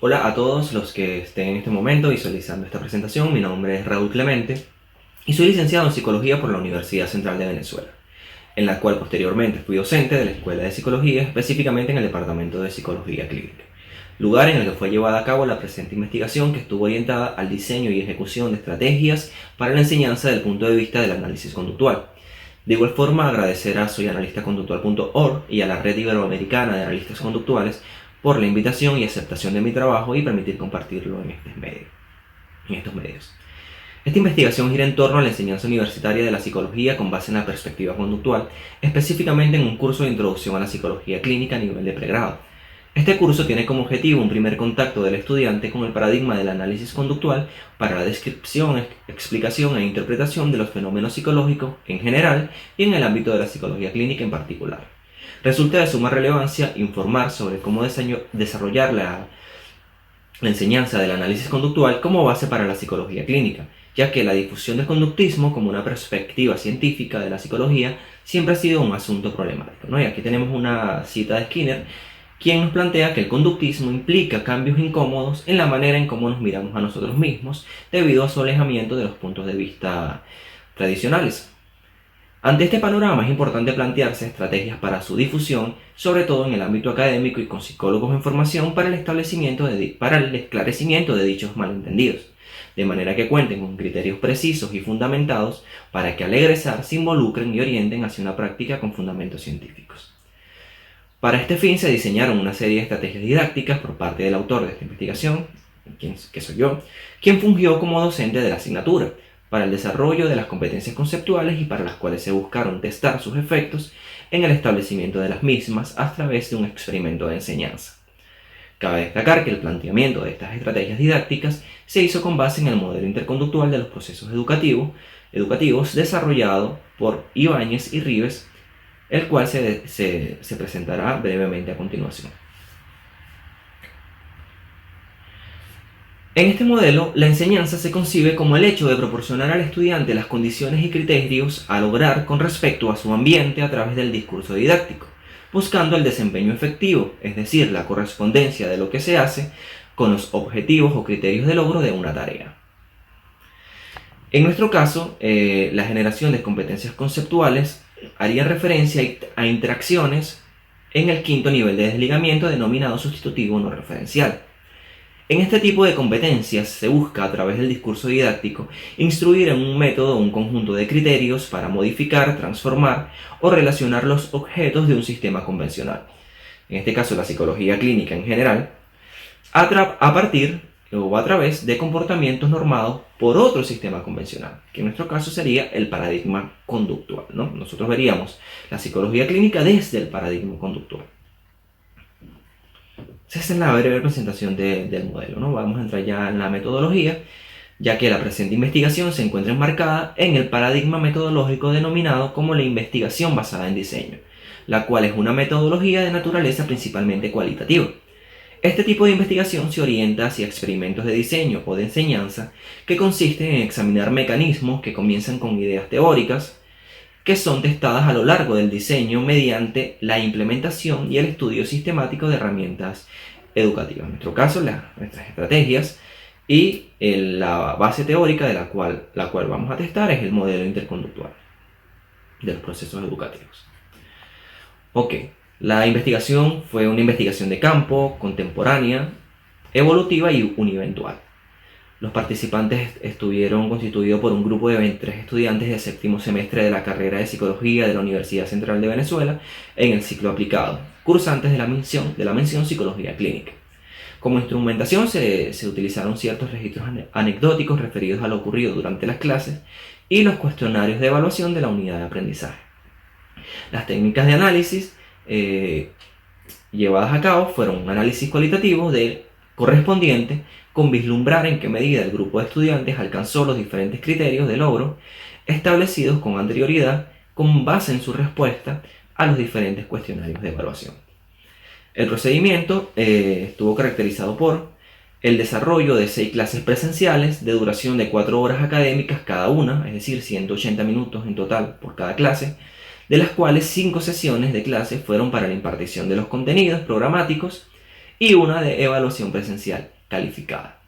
Hola a todos los que estén en este momento visualizando esta presentación. Mi nombre es Raúl Clemente y soy licenciado en Psicología por la Universidad Central de Venezuela, en la cual posteriormente fui docente de la Escuela de Psicología, específicamente en el Departamento de Psicología Clínica, lugar en el que fue llevada a cabo la presente investigación, que estuvo orientada al diseño y ejecución de estrategias para la enseñanza desde el punto de vista del análisis conductual. De igual forma, agradecer a soyanalistaconductual.org y a la Red Iberoamericana de Analistas Conductuales por la invitación y aceptación de mi trabajo y permitir compartirlo en estos medios. Esta investigación gira en torno a la enseñanza universitaria de la psicología con base en la perspectiva conductual, específicamente en un curso de introducción a la psicología clínica a nivel de pregrado. Este curso tiene como objetivo un primer contacto del estudiante con el paradigma del análisis conductual para la descripción, explicación e interpretación de los fenómenos psicológicos en general y en el ámbito de la psicología clínica en particular. Resulta de suma relevancia informar sobre cómo desarrollar la enseñanza del análisis conductual como base para la psicología clínica, ya que la difusión del conductismo como una perspectiva científica de la psicología siempre ha sido un asunto problemático, ¿no? Y aquí tenemos una cita de Skinner, quien nos plantea que el conductismo implica cambios incómodos en la manera en cómo nos miramos a nosotros mismos debido a su alejamiento de los puntos de vista tradicionales. Ante este panorama es importante plantearse estrategias para su difusión, sobre todo en el ámbito académico y con psicólogos en formación para el esclarecimiento de dichos malentendidos, de manera que cuenten con criterios precisos y fundamentados para que al egresar se involucren y orienten hacia una práctica con fundamentos científicos. Para este fin se diseñaron una serie de estrategias didácticas por parte del autor de esta investigación, que soy yo, quien fungió como docente de la asignatura, para el desarrollo de las competencias conceptuales y para las cuales se buscaron testar sus efectos en el establecimiento de las mismas a través de un experimento de enseñanza. Cabe destacar que el planteamiento de estas estrategias didácticas se hizo con base en el modelo interconductual de los procesos educativos desarrollado por Ibáñez y Rives, el cual se presentará brevemente a continuación. En este modelo, la enseñanza se concibe como el hecho de proporcionar al estudiante las condiciones y criterios a lograr con respecto a su ambiente a través del discurso didáctico, buscando el desempeño efectivo, es decir, la correspondencia de lo que se hace con los objetivos o criterios de logro de una tarea. En nuestro caso, la generación de competencias conceptuales haría referencia a interacciones en el quinto nivel de desligamiento denominado sustitutivo no referencial. En este tipo de competencias se busca, a través del discurso didáctico, instruir en un método un conjunto de criterios para modificar, transformar o relacionar los objetos de un sistema convencional, en este caso la psicología clínica en general, a partir o a través de comportamientos normados por otro sistema convencional, que en nuestro caso sería el paradigma conductual, ¿no? Nosotros veríamos la psicología clínica desde el paradigma conductual. Esa es la breve presentación del modelo, ¿no? Vamos a entrar ya en la metodología, ya que la presente investigación se encuentra enmarcada en el paradigma metodológico denominado como la investigación basada en diseño, la cual es una metodología de naturaleza principalmente cualitativa. Este tipo de investigación se orienta hacia experimentos de diseño o de enseñanza que consisten en examinar mecanismos que comienzan con ideas teóricas, que son testadas a lo largo del diseño mediante la implementación y el estudio sistemático de herramientas educativas, en nuestro caso nuestras estrategias, y la base teórica de la cual vamos a testar es el modelo interconductual de los procesos educativos. Ok, la investigación fue una investigación de campo, contemporánea, evolutiva y universal. Los participantes estuvieron constituidos por un grupo de 23 estudiantes de séptimo semestre de la carrera de Psicología de la Universidad Central de Venezuela en el ciclo aplicado, cursantes de la mención Psicología Clínica. Como instrumentación se utilizaron ciertos registros anecdóticos referidos a lo ocurrido durante las clases y los cuestionarios de evaluación de la unidad de aprendizaje. Las técnicas de análisis llevadas a cabo fueron un análisis cualitativo correspondiente con vislumbrar en qué medida el grupo de estudiantes alcanzó los diferentes criterios de logro establecidos con anterioridad con base en su respuesta a los diferentes cuestionarios de evaluación. El procedimiento estuvo caracterizado por el desarrollo de 6 clases presenciales de duración de 4 horas académicas cada una, es decir, 180 minutos en total por cada clase, de las cuales 5 sesiones de clase fueron para la impartición de los contenidos programáticos y una de evaluación presencial, calificada.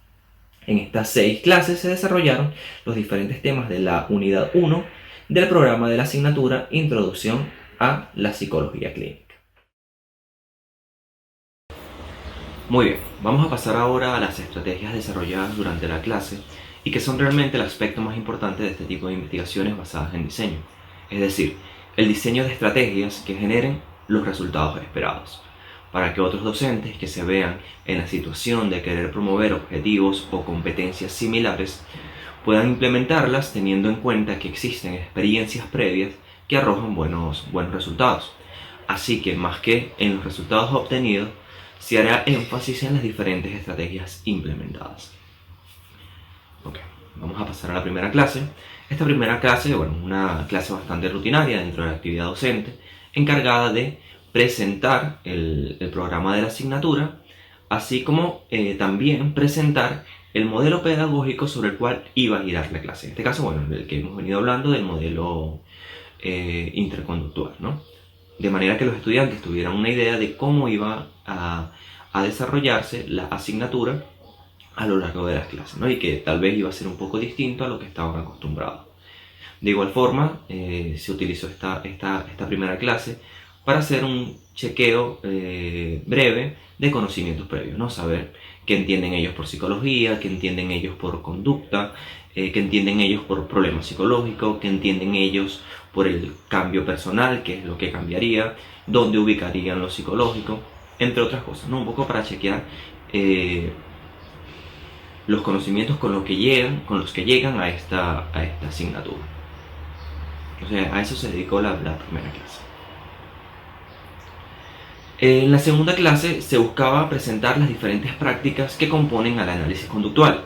En estas 6 clases se desarrollaron los diferentes temas de la unidad 1 del programa de la asignatura Introducción a la Psicología Clínica. Muy bien, vamos a pasar ahora a las estrategias desarrolladas durante la clase y que son realmente el aspecto más importante de este tipo de investigaciones basadas en diseño, es decir, el diseño de estrategias que generen los resultados esperados, para que otros docentes que se vean en la situación de querer promover objetivos o competencias similares puedan implementarlas teniendo en cuenta que existen experiencias previas que arrojan buenos resultados. Así que más que en los resultados obtenidos, se hará énfasis en las diferentes estrategias implementadas. Ok, vamos a pasar a la primera clase. Esta primera clase, una clase bastante rutinaria dentro de la actividad docente, encargada de presentar el programa de la asignatura, así como también presentar el modelo pedagógico sobre el cual iba a girar la clase. En este caso, el que hemos venido hablando del modelo interconductual, ¿no? De manera que los estudiantes tuvieran una idea de cómo iba a desarrollarse la asignatura a lo largo de las clases, ¿no? Y que tal vez iba a ser un poco distinto a lo que estaban acostumbrados. De igual forma, se utilizó esta primera clase para hacer un chequeo breve de conocimientos previos, ¿no? Saber qué entienden ellos por psicología, qué entienden ellos por conducta, qué entienden ellos por problemas psicológicos, qué entienden ellos por el cambio personal, qué es lo que cambiaría, dónde ubicarían lo psicológico, entre otras cosas, ¿no? Un poco para chequear los conocimientos con los que llegan a esta asignatura. O sea, a eso se dedicó la primera clase. En la segunda clase se buscaba presentar las diferentes prácticas que componen al análisis conductual,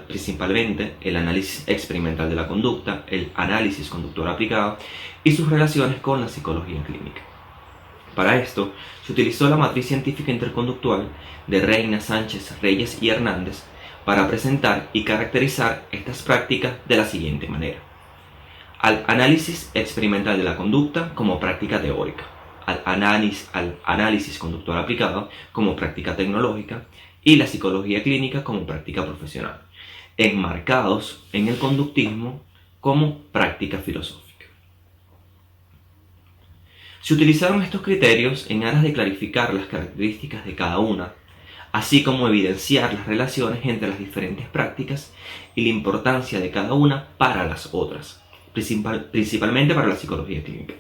principalmente el análisis experimental de la conducta, el análisis conductual aplicado y sus relaciones con la psicología clínica. Para esto, se utilizó la matriz científica interconductual de Reina, Sánchez, Reyes y Hernández para presentar y caracterizar estas prácticas de la siguiente manera: al análisis experimental de la conducta como práctica teórica, al análisis conductual aplicado como práctica tecnológica y la psicología clínica como práctica profesional, enmarcados en el conductismo como práctica filosófica. Se utilizaron estos criterios en aras de clarificar las características de cada una, así como evidenciar las relaciones entre las diferentes prácticas y la importancia de cada una para las otras, principalmente para la psicología clínica.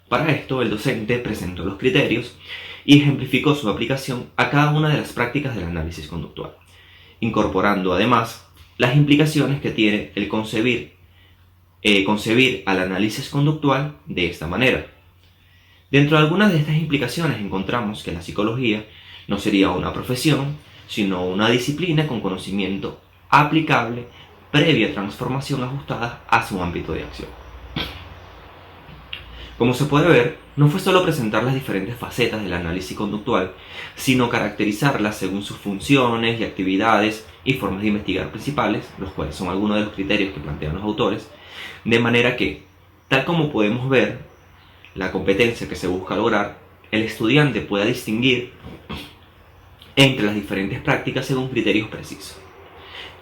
Para esto, el docente presentó los criterios y ejemplificó su aplicación a cada una de las prácticas del análisis conductual, incorporando además las implicaciones que tiene el concebir al análisis conductual de esta manera. Dentro de algunas de estas implicaciones encontramos que la psicología no sería una profesión, sino una disciplina con conocimiento aplicable previa transformación ajustada a su ámbito de acción. Como se puede ver, no fue solo presentar las diferentes facetas del análisis conductual, sino caracterizarlas según sus funciones y actividades y formas de investigar principales, los cuales son algunos de los criterios que plantean los autores, de manera que, tal como podemos ver, la competencia que se busca lograr, el estudiante pueda distinguir entre las diferentes prácticas según criterios precisos.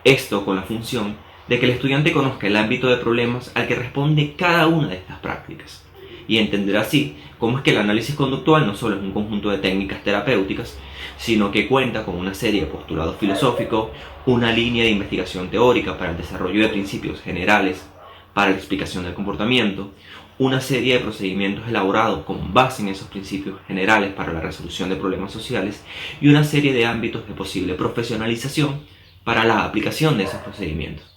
Esto con la función de que el estudiante conozca el ámbito de problemas al que responde cada una de estas prácticas, y entender así cómo es que el análisis conductual no solo es un conjunto de técnicas terapéuticas, sino que cuenta con una serie de postulados filosóficos, una línea de investigación teórica para el desarrollo de principios generales para la explicación del comportamiento, una serie de procedimientos elaborados con base en esos principios generales para la resolución de problemas sociales y una serie de ámbitos de posible profesionalización para la aplicación de esos procedimientos.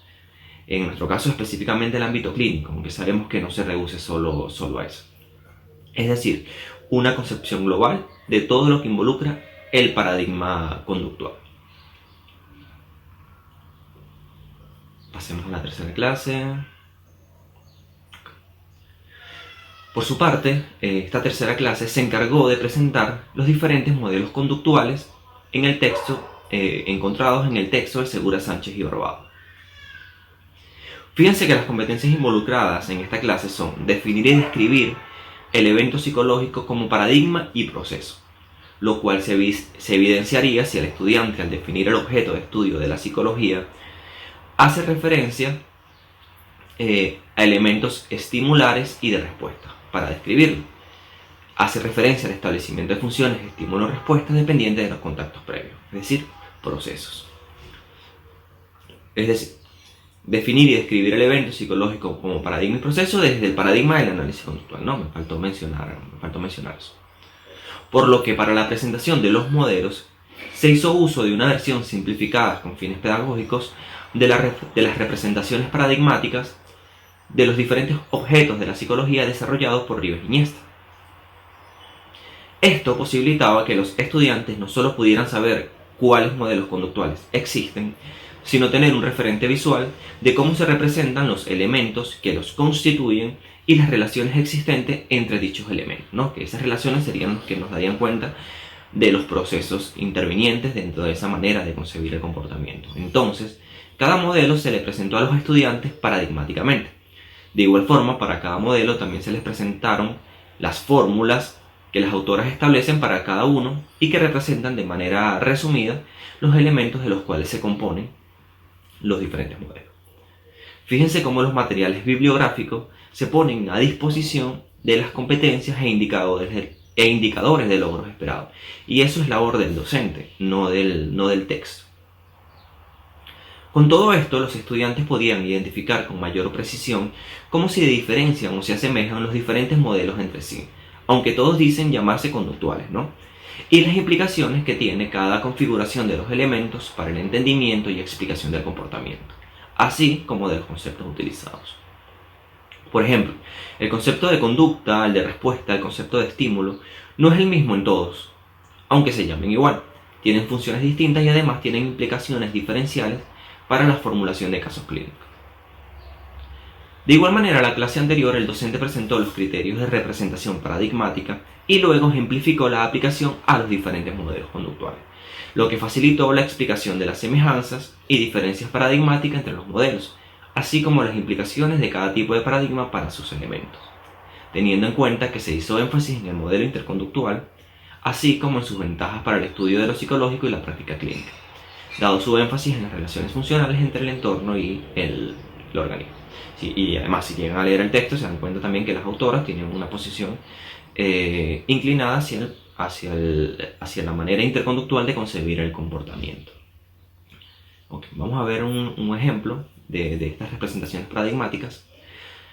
En nuestro caso específicamente el ámbito clínico, aunque sabemos que no se reduce solo a eso. Es decir, una concepción global de todo lo que involucra el paradigma conductual. Pasemos a la tercera clase. Por su parte, esta tercera clase se encargó de presentar los diferentes modelos conductuales en el texto, encontrados en el texto de Segura, Sánchez y Barbado. Fíjense que las competencias involucradas en esta clase son definir y describir el evento psicológico como paradigma y proceso, lo cual se evidenciaría si el estudiante, al definir el objeto de estudio de la psicología, hace referencia a elementos estimulares y de respuesta para describirlo. Hace referencia al establecimiento de funciones estímulo-respuesta dependientes de los contactos previos, es decir, procesos. Es decir, definir y describir el evento psicológico como paradigma y proceso desde el paradigma del análisis conductual. No, me faltó mencionar eso. Por lo que para la presentación de los modelos se hizo uso de una versión simplificada con fines pedagógicos de las representaciones paradigmáticas de los diferentes objetos de la psicología desarrollados por Ribes y Iniesta. Esto posibilitaba que los estudiantes no solo pudieran saber cuáles modelos conductuales existen, sino tener un referente visual de cómo se representan los elementos que los constituyen y las relaciones existentes entre dichos elementos, ¿no? Que esas relaciones serían los que nos darían cuenta de los procesos intervinientes dentro de esa manera de concebir el comportamiento. Entonces, cada modelo se le presentó a los estudiantes paradigmáticamente. De igual forma, para cada modelo también se les presentaron las fórmulas que las autoras establecen para cada uno y que representan de manera resumida los elementos de los cuales se componen los diferentes modelos. Fíjense cómo los materiales bibliográficos se ponen a disposición de las competencias e indicadores de logros esperados. Y eso es labor del docente, no del texto. Con todo esto, los estudiantes podían identificar con mayor precisión cómo se diferencian o se asemejan los diferentes modelos entre sí, aunque todos dicen llamarse conductuales, ¿no? Y las implicaciones que tiene cada configuración de los elementos para el entendimiento y explicación del comportamiento, así como de los conceptos utilizados. Por ejemplo, el concepto de conducta, el de respuesta, el concepto de estímulo, no es el mismo en todos, aunque se llamen igual. Tienen funciones distintas y además tienen implicaciones diferenciales para la formulación de casos clínicos. De igual manera, en la clase anterior el docente presentó los criterios de representación paradigmática y luego ejemplificó la aplicación a los diferentes modelos conductuales, lo que facilitó la explicación de las semejanzas y diferencias paradigmáticas entre los modelos, así como las implicaciones de cada tipo de paradigma para sus elementos, teniendo en cuenta que se hizo énfasis en el modelo interconductual, así como en sus ventajas para el estudio de lo psicológico y la práctica clínica, dado su énfasis en las relaciones funcionales entre el entorno y el organismo. Sí, y además, si llegan a leer el texto, se dan cuenta también que las autoras tienen una posición inclinada hacia la manera interconductual de concebir el comportamiento. Okay, vamos a ver un ejemplo de estas representaciones paradigmáticas.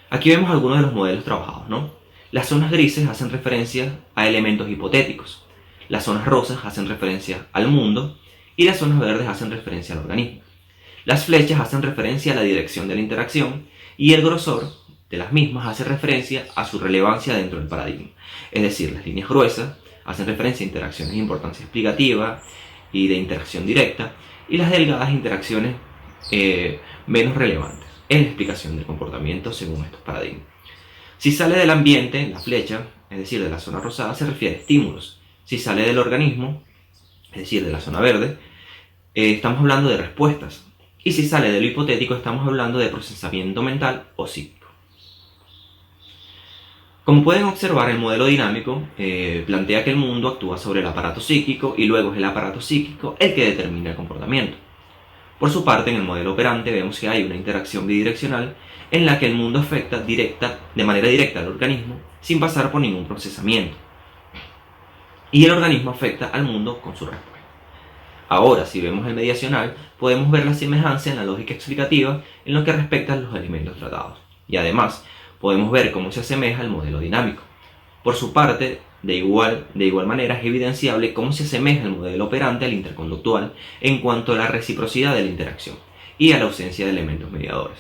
Aquí vemos algunos de los modelos trabajados, ¿no? Las zonas grises hacen referencia a elementos hipotéticos, las zonas rosas hacen referencia al mundo y las zonas verdes hacen referencia al organismo. Las flechas hacen referencia a la dirección de la interacción y el grosor de las mismas hace referencia a su relevancia dentro del paradigma. Es decir, las líneas gruesas hacen referencia a interacciones de importancia explicativa y de interacción directa, y las delgadas interacciones menos relevantes en la explicación del comportamiento según estos paradigmas. Si sale del ambiente, la flecha, es decir, de la zona rosada, se refiere a estímulos. Si sale del organismo, es decir, de la zona verde, estamos hablando de respuestas. Y si sale de lo hipotético, estamos hablando de procesamiento mental o psíquico. Como pueden observar, el modelo dinámico plantea que el mundo actúa sobre el aparato psíquico y luego es el aparato psíquico el que determina el comportamiento. Por su parte, en el modelo operante vemos que hay una interacción bidireccional en la que el mundo afecta de manera directa al organismo sin pasar por ningún procesamiento. Y el organismo afecta al mundo con su respuesta. Ahora, si vemos el mediacional, podemos ver la semejanza en la lógica explicativa en lo que respecta a los elementos tratados. Y además, podemos ver cómo se asemeja al modelo dinámico. Por su parte, de igual manera es evidenciable cómo se asemeja el modelo operante al interconductual en cuanto a la reciprocidad de la interacción y a la ausencia de elementos mediadores.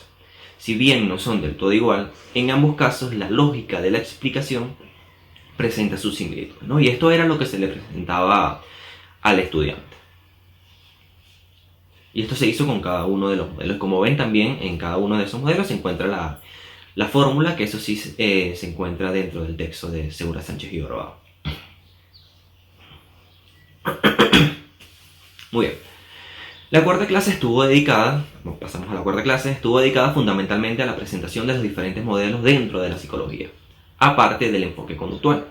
Si bien no son del todo igual, en ambos casos la lógica de la explicación presenta sus similitudes, ¿no? Y esto era lo que se le presentaba al estudiante. Y esto se hizo con cada uno de los modelos. Como ven, también en cada uno de esos modelos se encuentra la fórmula, que eso sí se encuentra dentro del texto de Segura Sánchez y Orbao. Muy bien. La cuarta clase estuvo dedicada fundamentalmente a la presentación de los diferentes modelos dentro de la psicología, aparte del enfoque conductual.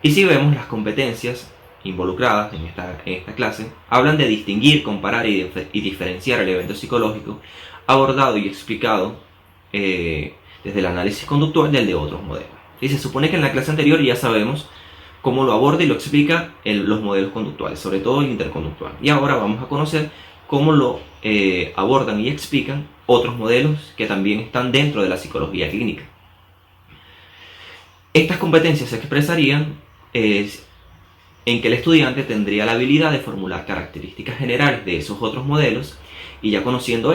Y si vemos las competencias involucradas en esta clase hablan de distinguir, comparar y diferenciar el evento psicológico abordado y explicado desde el análisis conductual del de otros modelos. Y se supone que en la clase anterior ya sabemos cómo lo aborda y lo explica los modelos conductuales, sobre todo el interconductual. Y ahora vamos a conocer cómo lo abordan y explican otros modelos que también están dentro de la psicología clínica. Estas competencias se expresarían en que el estudiante tendría la habilidad de formular características generales de esos otros modelos y ya conociendo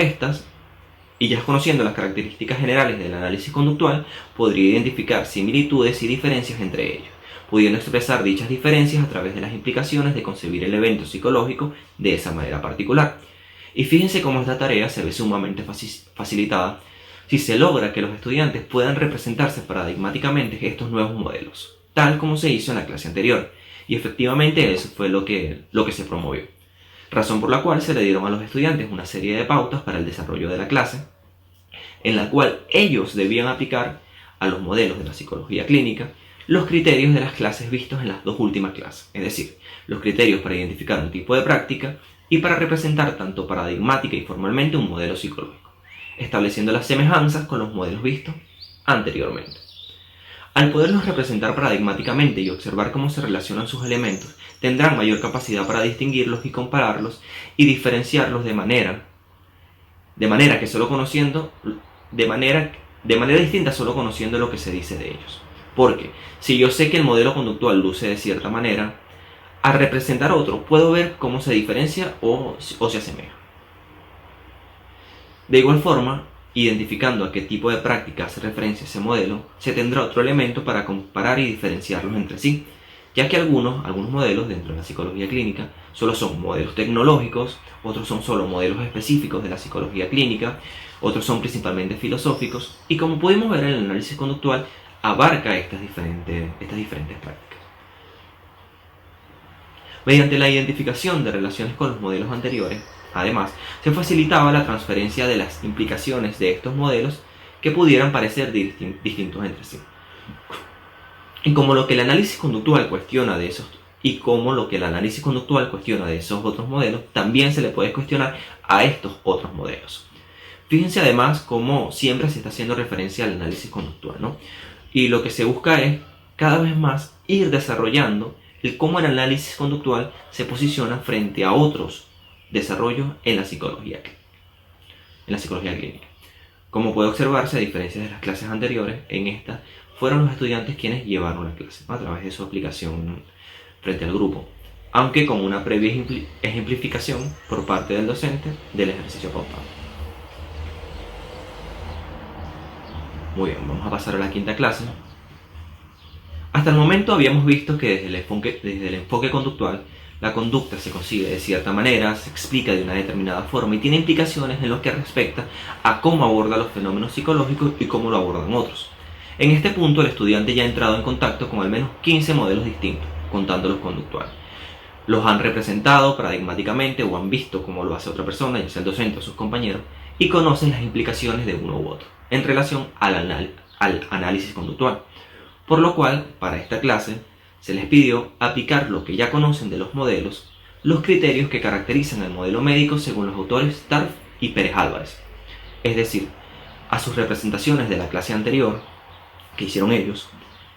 las características generales del análisis conductual, podría identificar similitudes y diferencias entre ellos, pudiendo expresar dichas diferencias a través de las implicaciones de concebir el evento psicológico de esa manera particular. Y fíjense cómo esta tarea se ve sumamente facilitada si se logra que los estudiantes puedan representarse paradigmáticamente estos nuevos modelos, tal como se hizo en la clase anterior, y efectivamente eso fue lo que se promovió. Razón por la cual se le dieron a los estudiantes una serie de pautas para el desarrollo de la clase, en la cual ellos debían aplicar a los modelos de la psicología clínica los criterios de las clases vistos en las dos últimas clases, es decir, los criterios para identificar un tipo de práctica y para representar tanto paradigmática y formalmente un modelo psicológico, estableciendo las semejanzas con los modelos vistos anteriormente. Al poderlos representar paradigmáticamente y observar cómo se relacionan sus elementos, tendrán mayor capacidad para distinguirlos y compararlos y diferenciarlos de manera que solo conociendo, de manera distinta solo conociendo lo que se dice de ellos. Porque si yo sé que el modelo conductual luce de cierta manera, al representar otro puedo ver cómo se diferencia o se asemeja. De igual forma, identificando a qué tipo de práctica hace referencia ese modelo, se tendrá otro elemento para comparar y diferenciarlos entre sí, ya que algunos modelos dentro de la psicología clínica solo son modelos tecnológicos, otros son solo modelos específicos de la psicología clínica, otros son principalmente filosóficos, y como pudimos ver en el análisis conductual, abarca estas diferentes prácticas. Mediante la identificación de relaciones con los modelos anteriores, además, se facilitaba la transferencia de las implicaciones de estos modelos que pudieran parecer distintos entre sí. Y como lo que el análisis conductual cuestiona de esos otros modelos, también se le puede cuestionar a estos otros modelos. Fíjense además cómo siempre se está haciendo referencia al análisis conductual, ¿no? Y lo que se busca es cada vez más ir desarrollando cómo el análisis conductual se posiciona frente a otros desarrollos en la psicología clínica. Como puede observarse, a diferencia de las clases anteriores, en esta fueron los estudiantes quienes llevaron la clase a través de su aplicación frente al grupo, aunque con una previa ejemplificación por parte del docente del ejercicio pautado. Muy bien, vamos a pasar a la quinta clase. Hasta el momento habíamos visto que desde el enfoque conductual, la conducta se concibe de cierta manera, se explica de una determinada forma y tiene implicaciones en lo que respecta a cómo aborda los fenómenos psicológicos y cómo lo abordan otros. En este punto, el estudiante ya ha entrado en contacto con al menos 15 modelos distintos, contando los conductuales. Los han representado paradigmáticamente o han visto cómo lo hace otra persona, ya sea el docente o sus compañeros, y conocen las implicaciones de uno u otro en relación al análisis conductual. Por lo cual, para esta clase, se les pidió aplicar lo que ya conocen de los modelos, los criterios que caracterizan al modelo médico según los autores Tarf y Pérez Álvarez. Es decir, a sus representaciones de la clase anterior, que hicieron ellos,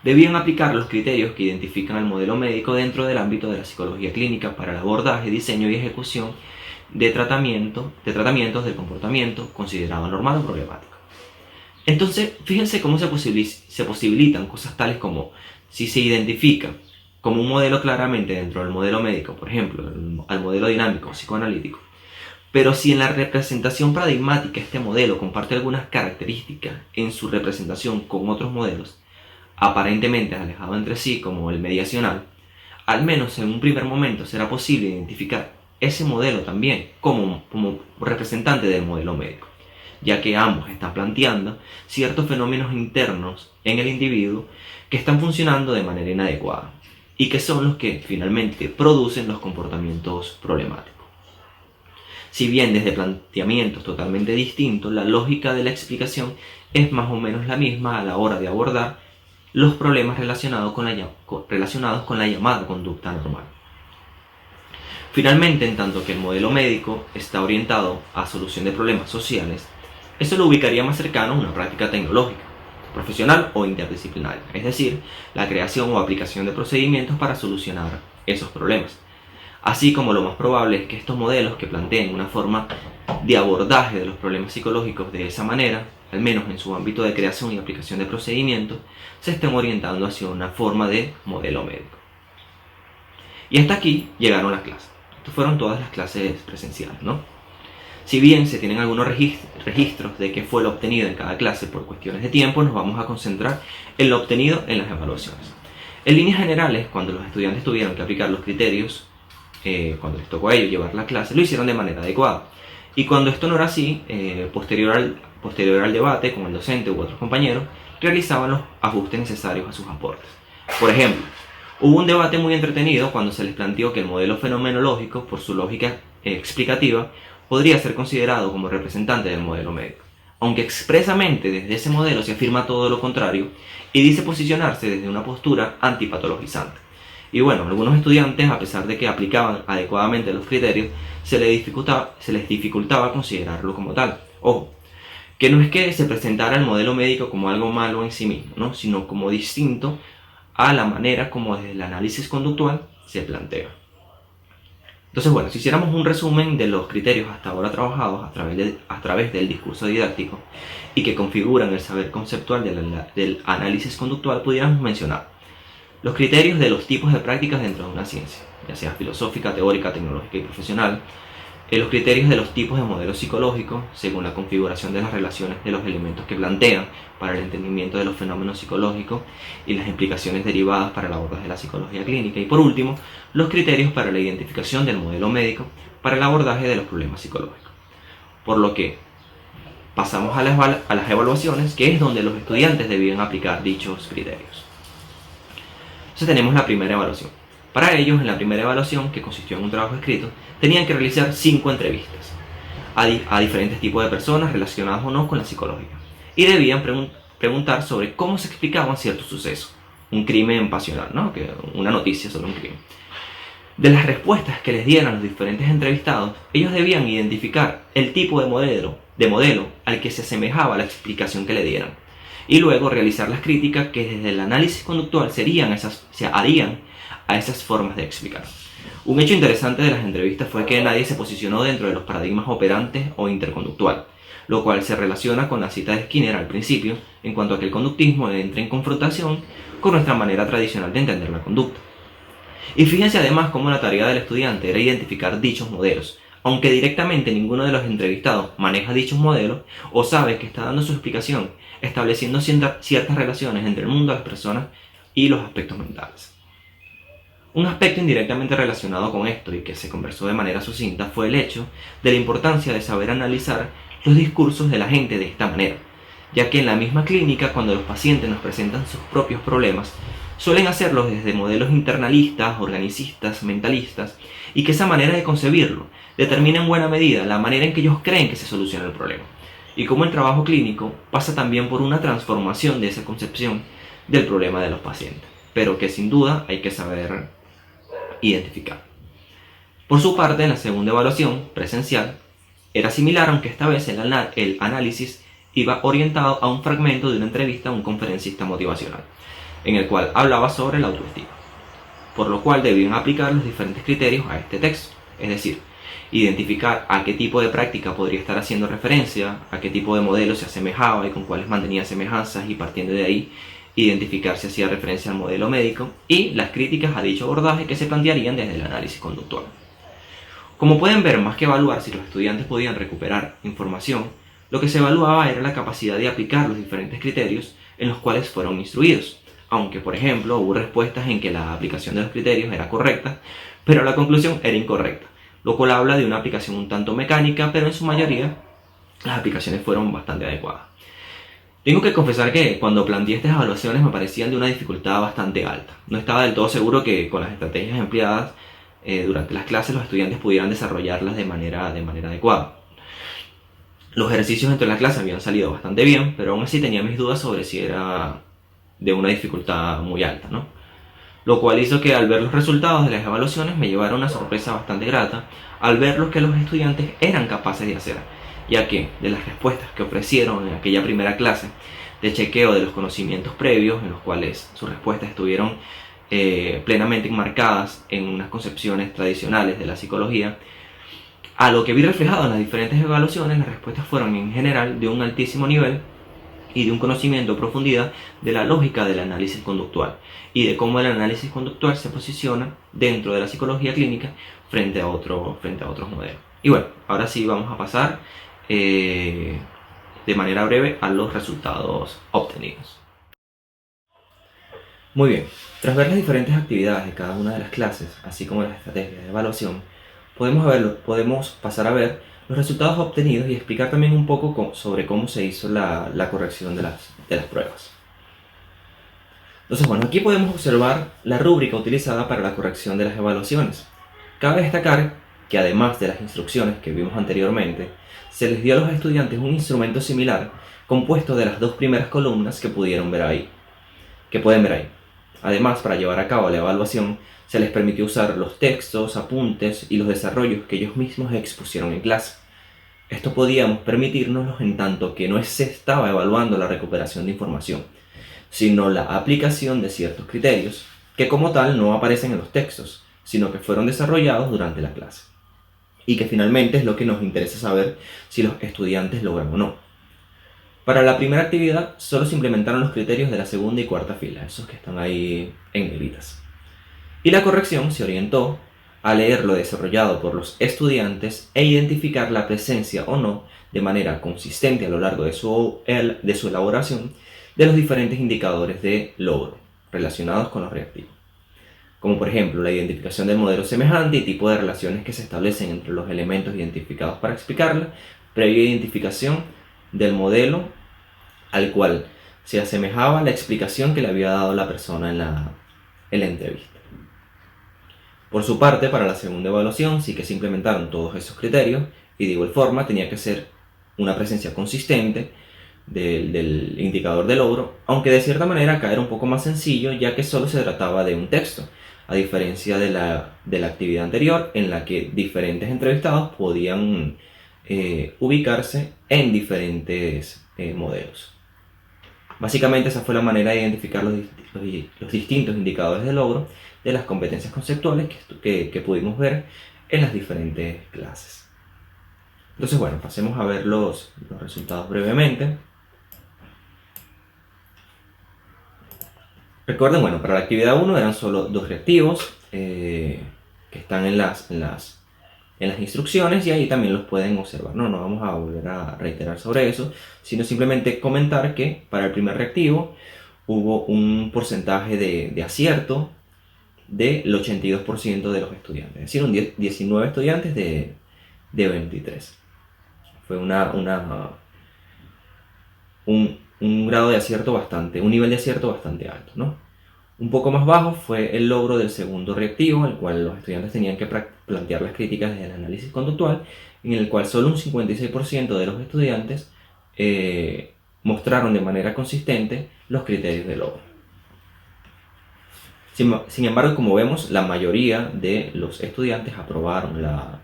debían aplicar los criterios que identifican al modelo médico dentro del ámbito de la psicología clínica para el abordaje, diseño y ejecución de tratamientos del comportamiento considerado anormal o problemático. Entonces, fíjense cómo se posibilitan cosas tales como si se identifica como un modelo claramente dentro del modelo médico, por ejemplo, al modelo dinámico psicoanalítico, pero si en la representación paradigmática este modelo comparte algunas características en su representación con otros modelos, aparentemente alejados entre sí como el mediacional, al menos en un primer momento será posible identificar ese modelo también como representante del modelo médico, ya que ambos están planteando ciertos fenómenos internos en el individuo que están funcionando de manera inadecuada y que son los que finalmente producen los comportamientos problemáticos. Si bien desde planteamientos totalmente distintos, la lógica de la explicación es más o menos la misma a la hora de abordar los problemas relacionados con la llamada conducta normal. Finalmente, en tanto que el modelo médico está orientado a solución de problemas sociales, eso lo ubicaría más cercano a una práctica tecnológica, profesional o interdisciplinaria, es decir, la creación o aplicación de procedimientos para solucionar esos problemas. Así como lo más probable es que estos modelos que planteen una forma de abordaje de los problemas psicológicos de esa manera, al menos en su ámbito de creación y aplicación de procedimientos, se estén orientando hacia una forma de modelo médico. Y hasta aquí llegaron las clases. Estas fueron todas las clases presenciales, ¿no? Si bien se tienen algunos registros de qué fue lo obtenido en cada clase por cuestiones de tiempo, nos vamos a concentrar en lo obtenido en las evaluaciones. En líneas generales, cuando los estudiantes tuvieron que aplicar los criterios, cuando les tocó a ellos llevar la clase, lo hicieron de manera adecuada. Y cuando esto no era así, posterior al debate con el docente u otros compañeros, realizaban los ajustes necesarios a sus aportes. Por ejemplo, hubo un debate muy entretenido cuando se les planteó que el modelo fenomenológico, por su lógica explicativa, podría ser considerado como representante del modelo médico, aunque expresamente desde ese modelo se afirma todo lo contrario y dice posicionarse desde una postura antipatologizante. Y bueno, algunos estudiantes, a pesar de que aplicaban adecuadamente los criterios, se les dificultaba considerarlo como tal. Ojo, que no es que se presentara el modelo médico como algo malo en sí mismo, ¿no? Sino como distinto a la manera como desde el análisis conductual se plantea. Entonces, bueno, si hiciéramos un resumen de los criterios hasta ahora trabajados a través del discurso didáctico y que configuran el saber conceptual del análisis conductual, pudiéramos mencionar los criterios de los tipos de prácticas dentro de una ciencia, ya sea filosófica, teórica, tecnológica y profesional, los criterios de los tipos de modelos psicológicos, según la configuración de las relaciones de los elementos que plantean para el entendimiento de los fenómenos psicológicos y las implicaciones derivadas para el abordaje de la psicología clínica, y por último, los criterios para la identificación del modelo médico para el abordaje de los problemas psicológicos. Por lo que pasamos a las evaluaciones, que es donde los estudiantes debían aplicar dichos criterios. Entonces tenemos la primera evaluación. Para ellos, en la primera evaluación, que consistió en un trabajo escrito, tenían que realizar 5 entrevistas a diferentes tipos de personas relacionadas o no con la psicología. Y debían preguntar sobre cómo se explicaban ciertos sucesos. Un crimen pasional, ¿no? Una noticia sobre un crimen. De las respuestas que les dieran los diferentes entrevistados, ellos debían identificar el tipo de modelo al que se asemejaba la explicación que le dieran. Y luego realizar las críticas que desde el análisis conductual se harían a esas formas de explicar. Un hecho interesante de las entrevistas fue que nadie se posicionó dentro de los paradigmas operantes o interconductual, lo cual se relaciona con la cita de Skinner al principio, en cuanto a que el conductismo entra en confrontación con nuestra manera tradicional de entender la conducta. Y fíjense además cómo la tarea del estudiante era identificar dichos modelos, aunque directamente ninguno de los entrevistados maneja dichos modelos o sabe que está dando su explicación, estableciendo ciertas relaciones entre el mundo de las personas y los aspectos mentales. Un aspecto indirectamente relacionado con esto y que se conversó de manera sucinta fue el hecho de la importancia de saber analizar los discursos de la gente de esta manera, ya que en la misma clínica, cuando los pacientes nos presentan sus propios problemas, suelen hacerlo desde modelos internalistas, organicistas, mentalistas, y que esa manera de concebirlo determina en buena medida la manera en que ellos creen que se soluciona el problema, y cómo el trabajo clínico pasa también por una transformación de esa concepción del problema de los pacientes, pero que sin duda hay que saber identificar. Por su parte, en la segunda evaluación, presencial, era similar, aunque esta vez el análisis iba orientado a un fragmento de una entrevista a un conferencista motivacional, en el cual hablaba sobre la autoestima, por lo cual debían aplicar los diferentes criterios a este texto, es decir, identificar a qué tipo de práctica podría estar haciendo referencia, a qué tipo de modelo se asemejaba y con cuáles mantenía semejanzas, y partiendo de ahí identificar si hacía referencia al modelo médico y las críticas a dicho abordaje que se plantearían desde el análisis conductual. Como pueden ver, más que evaluar si los estudiantes podían recuperar información, lo que se evaluaba era la capacidad de aplicar los diferentes criterios en los cuales fueron instruidos, aunque por ejemplo hubo respuestas en que la aplicación de los criterios era correcta, pero la conclusión era incorrecta, lo cual habla de una aplicación un tanto mecánica, pero en su mayoría las aplicaciones fueron bastante adecuadas. Tengo que confesar que cuando planteé estas evaluaciones me parecían de una dificultad bastante alta. No estaba del todo seguro que con las estrategias empleadas durante las clases los estudiantes pudieran desarrollarlas de manera adecuada. Los ejercicios dentro de la clase habían salido bastante bien, pero aún así tenía mis dudas sobre si era de una dificultad muy alta, ¿no? lo cual hizo que al ver los resultados de las evaluaciones me llevara una sorpresa bastante grata al ver lo que los estudiantes eran capaces de hacer, ya que de las respuestas que ofrecieron en aquella primera clase de chequeo de los conocimientos previos, en los cuales sus respuestas estuvieron plenamente enmarcadas en unas concepciones tradicionales de la psicología, a lo que vi reflejado en las diferentes evaluaciones, las respuestas fueron en general de un altísimo nivel y de un conocimiento a profundidad de la lógica del análisis conductual y de cómo el análisis conductual se posiciona dentro de la psicología clínica frente a otros modelos. Y bueno, ahora sí vamos a pasar de manera breve a los resultados obtenidos. Muy bien, tras ver las diferentes actividades de cada una de las clases, así como las estrategias de evaluación, podemos pasar a ver los resultados obtenidos y explicar también un poco sobre cómo se hizo la corrección de las pruebas. Entonces, bueno, aquí podemos observar la rúbrica utilizada para la corrección de las evaluaciones. Cabe destacar que además de las instrucciones que vimos anteriormente, se les dio a los estudiantes un instrumento similar compuesto de las dos primeras columnas que pueden ver ahí. Además, para llevar a cabo la evaluación, se les permitió usar los textos, apuntes y los desarrollos que ellos mismos expusieron en clase. Esto podíamos permitirnos en tanto que no se estaba evaluando la recuperación de información, sino la aplicación de ciertos criterios que como tal no aparecen en los textos, sino que fueron desarrollados durante la clase. Y que finalmente es lo que nos interesa saber si los estudiantes logran o no. Para la primera actividad solo se implementaron los criterios de la segunda y cuarta fila, esos que están ahí en negritas. Y la corrección se orientó a leer lo desarrollado por los estudiantes e identificar la presencia o no, de manera consistente a lo largo de su elaboración, de los diferentes indicadores de logro relacionados con los reactivos. Como por ejemplo la identificación del modelo semejante y tipo de relaciones que se establecen entre los elementos identificados para explicarla, previa identificación del modelo al cual se asemejaba la explicación que le había dado la persona en la entrevista. Por su parte, para la segunda evaluación sí que se implementaron todos esos criterios y de igual forma tenía que ser una presencia consistente del indicador de logro, aunque de cierta manera acá era un poco más sencillo ya que solo se trataba de un texto, a diferencia de la actividad anterior en la que diferentes entrevistados podían ubicarse en diferentes modelos. Básicamente esa fue la manera de identificar los distintos indicadores de logro de las competencias conceptuales que pudimos ver en las diferentes clases. Entonces bueno, pasemos a ver los resultados brevemente. Recuerden, bueno, para la actividad 1 eran solo dos reactivos que están en las instrucciones y ahí también los pueden observar. No vamos a volver a reiterar sobre eso, sino simplemente comentar que para el primer reactivo hubo un porcentaje de acierto del 82% de los estudiantes, es decir, 19 estudiantes de 23. Fue un grado de acierto un nivel de acierto bastante alto, ¿no? Un poco más bajo fue el logro del segundo reactivo, en el cual los estudiantes tenían que plantear las críticas del análisis conductual, en el cual solo un 56% de los estudiantes mostraron de manera consistente los criterios de logro. Sin embargo, como vemos, la mayoría de los estudiantes aprobaron la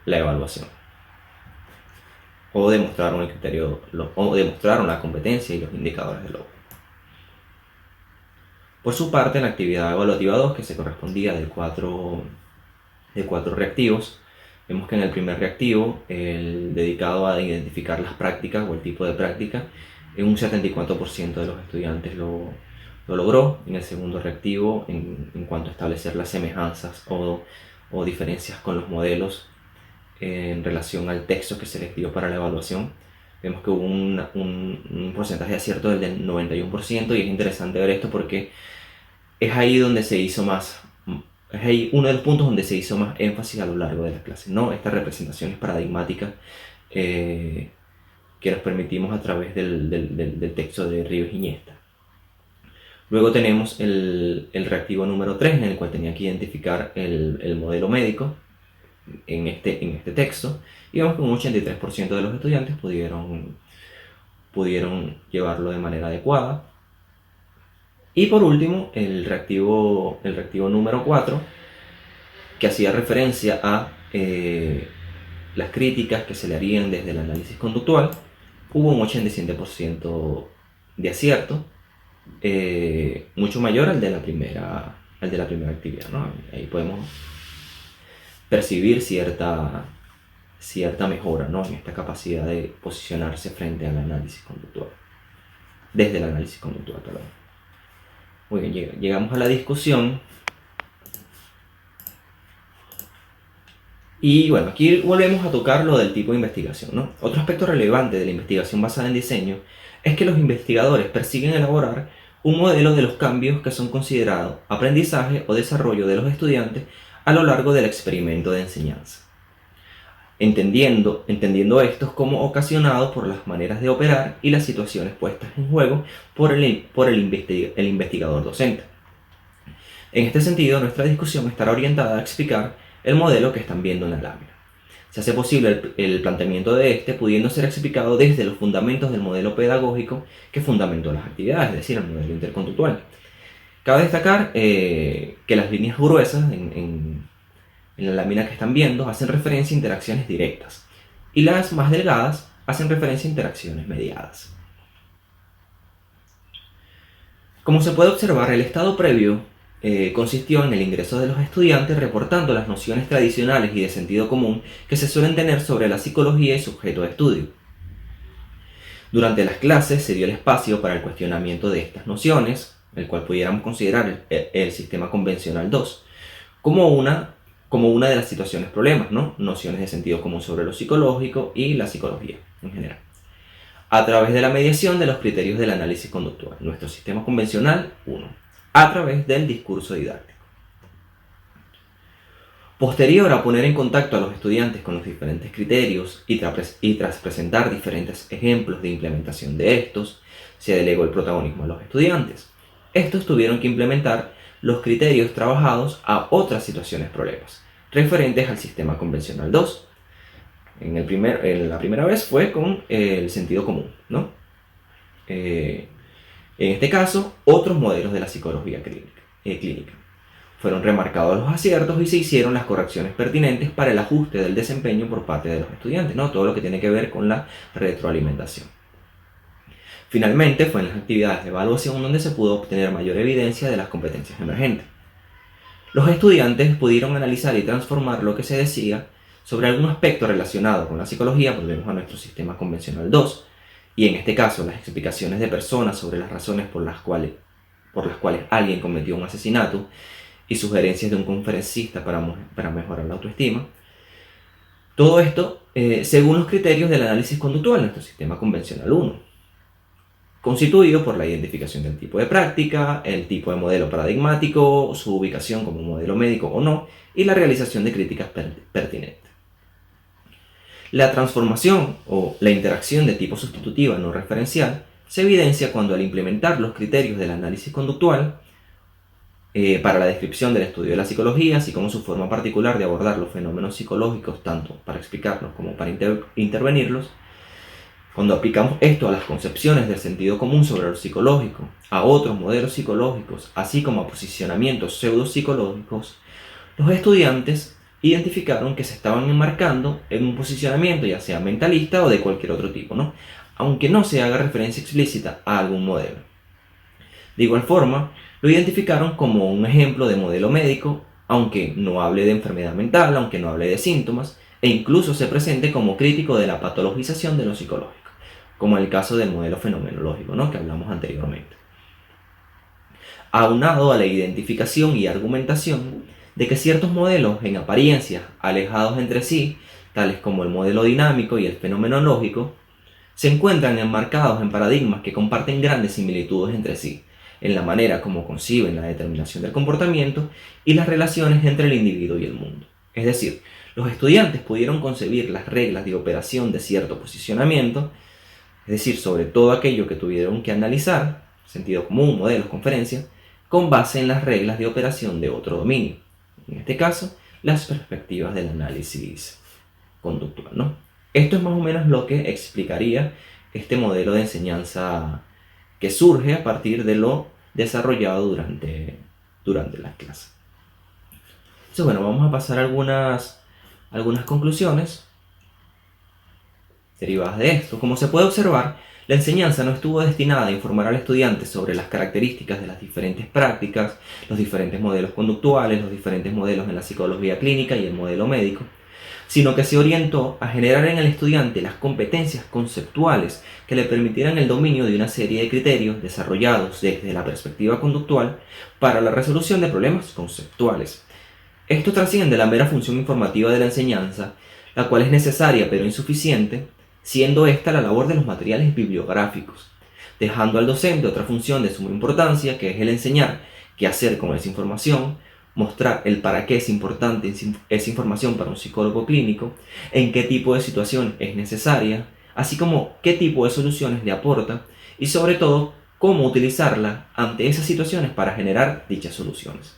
evaluación o demostraron el criterio o demostraron la competencia y los indicadores de logro. Por su parte, en la actividad evaluativa 2, que se correspondía de cuatro reactivos, vemos que en el primer reactivo, el dedicado a identificar las prácticas o el tipo de práctica, un 74% de los estudiantes lo logró. En el segundo reactivo, en cuanto a establecer las semejanzas o diferencias con los modelos en relación al texto que se les dio para la evaluación, vemos que hubo un porcentaje de acierto del 91% y es interesante ver esto porque es ahí donde se hizo más, es ahí uno de los puntos donde se hizo más énfasis a lo largo de la clase, ¿no? Estas representaciones paradigmáticas que nos permitimos a través del texto de Ribes Iniesta. Luego tenemos el reactivo número 3, en el cual tenía que identificar el modelo médico en este texto, y vemos que un 83% de los estudiantes pudieron llevarlo de manera adecuada. Y por último, el reactivo número 4, que hacía referencia a las críticas que se le harían desde el análisis conductual. Hubo un 87% de acierto, mucho mayor al de la primera actividad, ¿no? Ahí podemos percibir cierta mejora, ¿no? En esta capacidad de posicionarse frente al análisis conductual, desde el análisis conductual, perdón. Muy bien, llegamos a la discusión. Y bueno, aquí volvemos a tocar lo del tipo de investigación, ¿no? Otro aspecto relevante de la investigación basada en diseño es que los investigadores persiguen elaborar un modelo de los cambios que son considerados aprendizaje o desarrollo de los estudiantes a lo largo del experimento de enseñanza, entendiendo estos como ocasionados por las maneras de operar y las situaciones puestas en juego por el investigador docente. En este sentido, nuestra discusión estará orientada a explicar el modelo que están viendo en la lámina. Se hace posible el planteamiento de este pudiendo ser explicado desde los fundamentos del modelo pedagógico que fundamentó las actividades, es decir, el modelo interconductual. Cabe destacar que las líneas gruesas en la lámina que están viendo hacen referencia a interacciones directas y las más delgadas hacen referencia a interacciones mediadas. Como se puede observar, el estado previo consistió en el ingreso de los estudiantes reportando las nociones tradicionales y de sentido común que se suelen tener sobre la psicología y su objeto de estudio. Durante las clases se dio el espacio para el cuestionamiento de estas nociones, el cual pudiéramos considerar el sistema convencional 2, como una de las situaciones problemas, ¿no? Nociones de sentido común sobre lo psicológico y la psicología en general, a través de la mediación de los criterios del análisis conductual, nuestro sistema convencional 1. A través del discurso didáctico. Posterior a poner en contacto a los estudiantes con los diferentes criterios y tras presentar diferentes ejemplos de implementación de estos, se delegó el protagonismo a los estudiantes. Estos tuvieron que implementar los criterios trabajados a otras situaciones problemas, referentes al sistema convencional 2. La primera vez fue con el sentido común, ¿no? En este caso, otros modelos de la psicología clínica. Fueron remarcados los aciertos y se hicieron las correcciones pertinentes para el ajuste del desempeño por parte de los estudiantes, ¿no? Todo lo que tiene que ver con la retroalimentación. Finalmente, fue en las actividades de evaluación donde se pudo obtener mayor evidencia de las competencias emergentes. Los estudiantes pudieron analizar y transformar lo que se decía sobre algún aspecto relacionado con la psicología, volvemos a nuestro sistema convencional 2, y en este caso las explicaciones de personas sobre las razones por las cuales alguien cometió un asesinato y sugerencias de un conferencista para mejorar la autoestima. Todo esto según los criterios del análisis conductual, nuestro sistema convencional 1, constituido por la identificación del tipo de práctica, el tipo de modelo paradigmático, su ubicación como modelo médico o no, y la realización de críticas pertinentes. La transformación o la interacción de tipo sustitutiva no referencial se evidencia cuando al implementar los criterios del análisis conductual para la descripción del estudio de la psicología, así como su forma particular de abordar los fenómenos psicológicos, tanto para explicarlos como para intervenirlos, cuando aplicamos esto a las concepciones del sentido común sobre lo psicológico, a otros modelos psicológicos, así como a posicionamientos pseudopsicológicos, los estudiantes identificaron que se estaban enmarcando en un posicionamiento ya sea mentalista o de cualquier otro tipo, ¿no? Aunque no se haga referencia explícita a algún modelo. De igual forma, lo identificaron como un ejemplo de modelo médico, aunque no hable de enfermedad mental, aunque no hable de síntomas, e incluso se presente como crítico de la patologización de lo psicológico, como en el caso del modelo fenomenológico, ¿no? Que hablamos anteriormente. Aunado a la identificación y argumentación de que ciertos modelos en apariencia alejados entre sí, tales como el modelo dinámico y el fenomenológico, se encuentran enmarcados en paradigmas que comparten grandes similitudes entre sí, en la manera como conciben la determinación del comportamiento y las relaciones entre el individuo y el mundo. Es decir, los estudiantes pudieron concebir las reglas de operación de cierto posicionamiento, es decir, sobre todo aquello que tuvieron que analizar, sentido común, modelos, conferencias, con base en las reglas de operación de otro dominio. En este caso, las perspectivas del análisis conductual, ¿no? Esto es más o menos lo que explicaría este modelo de enseñanza que surge a partir de desarrollado durante las clases. Entonces, bueno, vamos a pasar a algunas conclusiones derivadas de esto. Como se puede observar, la enseñanza no estuvo destinada a informar al estudiante sobre las características de las diferentes prácticas, los diferentes modelos conductuales, los diferentes modelos en la psicología clínica y el modelo médico, sino que se orientó a generar en el estudiante las competencias conceptuales que le permitieran el dominio de una serie de criterios desarrollados desde la perspectiva conductual para la resolución de problemas conceptuales. Esto trasciende la mera función informativa de la enseñanza, la cual es necesaria pero insuficiente, siendo esta la labor de los materiales bibliográficos, dejando al docente otra función de suma importancia, que es el enseñar qué hacer con esa información, mostrar el para qué es importante esa información para un psicólogo clínico, en qué tipo de situación es necesaria, así como qué tipo de soluciones le aporta y sobre todo cómo utilizarla ante esas situaciones para generar dichas soluciones.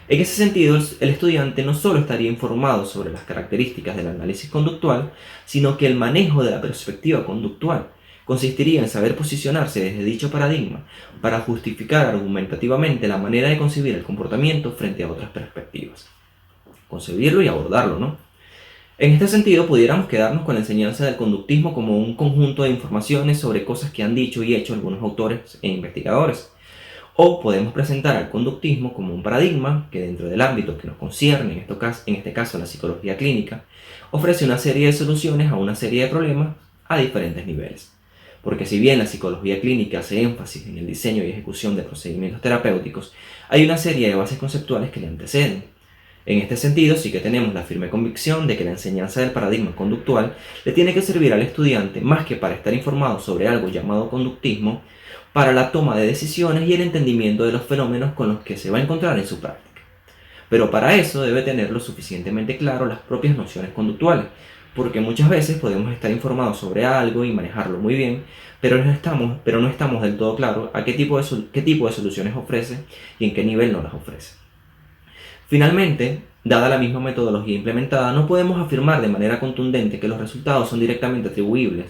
En ese sentido, el estudiante no solo estaría informado sobre las características del análisis conductual, sino que el manejo de la perspectiva conductual consistiría en saber posicionarse desde dicho paradigma para justificar argumentativamente la manera de concebir el comportamiento frente a otras perspectivas. Concebirlo y abordarlo, ¿no? En este sentido, pudiéramos quedarnos con la enseñanza del conductismo como un conjunto de informaciones sobre cosas que han dicho y hecho algunos autores e investigadores. O podemos presentar al conductismo como un paradigma que, dentro del ámbito que nos concierne, en este caso la psicología clínica, ofrece una serie de soluciones a una serie de problemas a diferentes niveles. Porque si bien la psicología clínica hace énfasis en el diseño y ejecución de procedimientos terapéuticos, hay una serie de bases conceptuales que le anteceden. En este sentido, sí que tenemos la firme convicción de que la enseñanza del paradigma conductual le tiene que servir al estudiante más que para estar informado sobre algo llamado conductismo, para la toma de decisiones y el entendimiento de los fenómenos con los que se va a encontrar en su práctica. Pero para eso debe tener lo suficientemente claro las propias nociones conductuales, porque muchas veces podemos estar informados sobre algo y manejarlo muy bien, pero no estamos del todo claros a qué tipo de soluciones ofrece y en qué nivel no las ofrece. Finalmente, dada la misma metodología implementada, no podemos afirmar de manera contundente que los resultados son directamente atribuibles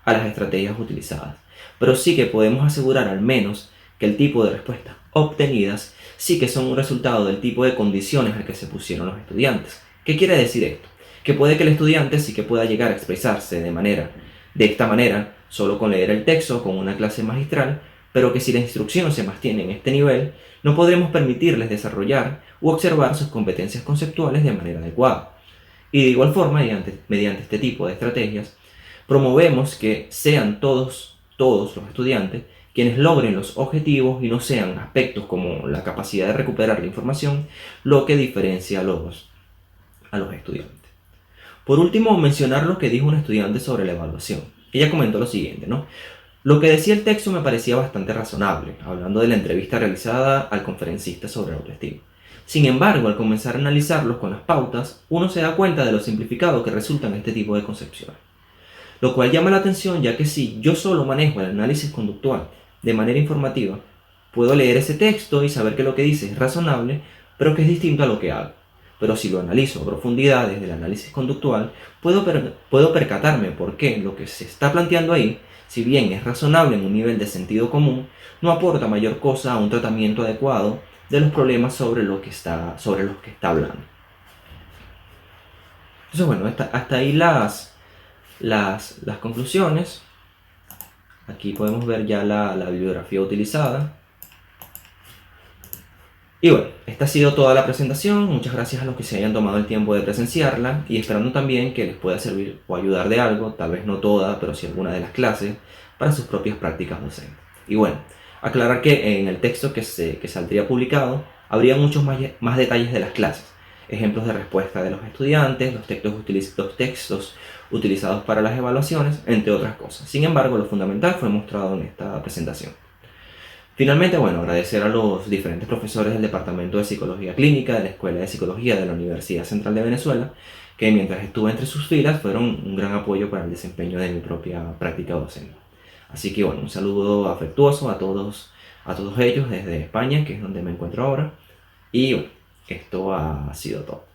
a las estrategias utilizadas, pero sí que podemos asegurar al menos que el tipo de respuestas obtenidas sí que son un resultado del tipo de condiciones al que se pusieron los estudiantes. ¿Qué quiere decir esto? Que puede que el estudiante sí que pueda llegar a expresarse de esta manera, solo con leer el texto o con una clase magistral, pero que si la instrucción se mantiene en este nivel, no podremos permitirles desarrollar u observar sus competencias conceptuales de manera adecuada. Y de igual forma, mediante este tipo de estrategias, promovemos que sean todos los estudiantes quienes logren los objetivos y no sean aspectos como la capacidad de recuperar la información lo que diferencia a los estudiantes. Por último, mencionar lo que dijo un estudiante sobre la evaluación. Ella comentó lo siguiente, ¿no? Lo que decía el texto me parecía bastante razonable, hablando de la entrevista realizada al conferencista sobre la autoestima. Sin embargo, al comenzar a analizarlos con las pautas, uno se da cuenta de lo simplificado que resultan este tipo de concepciones. Lo cual llama la atención, ya que si yo solo manejo el análisis conductual de manera informativa, puedo leer ese texto y saber que lo que dice es razonable, pero que es distinto a lo que hago. Pero si lo analizo a profundidad desde el análisis conductual, puedo percatarme por qué lo que se está planteando ahí, si bien es razonable en un nivel de sentido común, no aporta mayor cosa a un tratamiento adecuado de los problemas sobre los que está hablando. Entonces, bueno, hasta ahí las conclusiones. Aquí podemos ver ya la bibliografía utilizada. Y bueno, esta ha sido toda la presentación. Muchas gracias a los que se hayan tomado el tiempo de presenciarla y esperando también que les pueda servir o ayudar de algo, tal vez no toda, pero sí alguna de las clases, para sus propias prácticas docentes. Y bueno, aclarar que en el texto que saldría publicado habría muchos más detalles de las clases, ejemplos de respuesta de los estudiantes, los textos utilizados para las evaluaciones, entre otras cosas. Sin embargo, lo fundamental fue mostrado en esta presentación. Finalmente, bueno, agradecer a los diferentes profesores del Departamento de Psicología Clínica de la Escuela de Psicología de la Universidad Central de Venezuela, que mientras estuve entre sus filas fueron un gran apoyo para el desempeño de mi propia práctica docente. Así que bueno, un saludo afectuoso a todos ellos desde España, que es donde me encuentro ahora. Y bueno, esto ha sido todo.